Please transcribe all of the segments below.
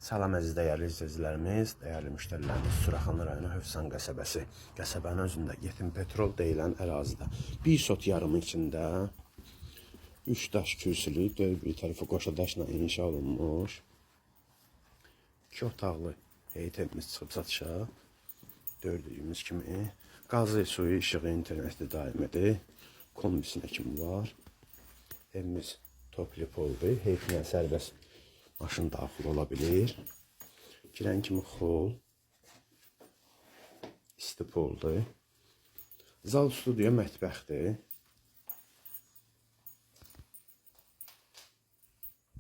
Salam əziz dəyərli izləyicilərimiz, dəyərli müştərilərimiz, Suraxanlı rayonu Hövsan qəsəbəsi. Qəsəbənin özündə Yetim Petrol deyilən ərazidə bir sot yarımı içində 3 daş kürsülü, bir tərəfi qoşa daşla inşa olunmuş 2 otaqlı heyət evimiz çıxıb satışa. Gördüyümüz kimi qazı, suyu, işığı, interneti daimidir. Kombisinə kimi var. Evimiz toplu poldur. Heyətinə sərbəst maşın daxil ola bilir. Girən kimi xol, isti poldur. Zal, studiyo, mətbəxdir.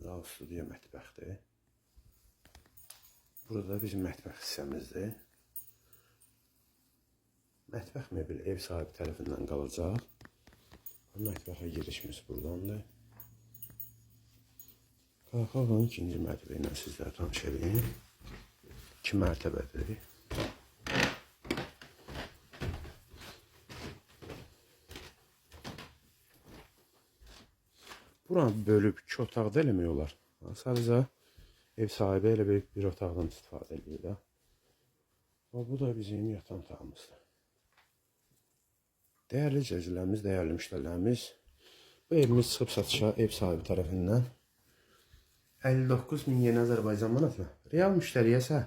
Zal, studiyo, mətbəxdir. Burada bizim mətbəx hissəmizdir. Mətbəx mebel ev sahibi tərəfindən qalacaq. Mətbəxə girişimiz buradandır. Qalxağın ikinci mərtəbə ilə sizlərə tanış edeyim. 2 mərtəbədir. Buranı bölüb 2 otaqda eləmək olar. Sadəcə ev sahibi elə bir otaqdan istifadə edir. Bu da bizim yatan otağımızdır. Dəyərli izləyicilərimiz, dəyərli müştərilərimiz, bu evimiz çıxıb satışa ev sahibi tərəfindən 59.000 yeni Azərbaycan manatına. Real müştəriyə isə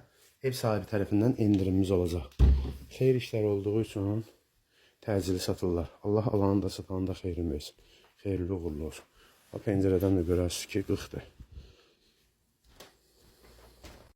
ev sahibi tərəfindən endirimimiz olacaq. Xeyir işləri olduğu üçün təcili satırlar. Allah alanı da satanı da xeyrin versin. Xeyirli uğurlu olsun. Pəncərədən də görərsiniz ki, 40'dır.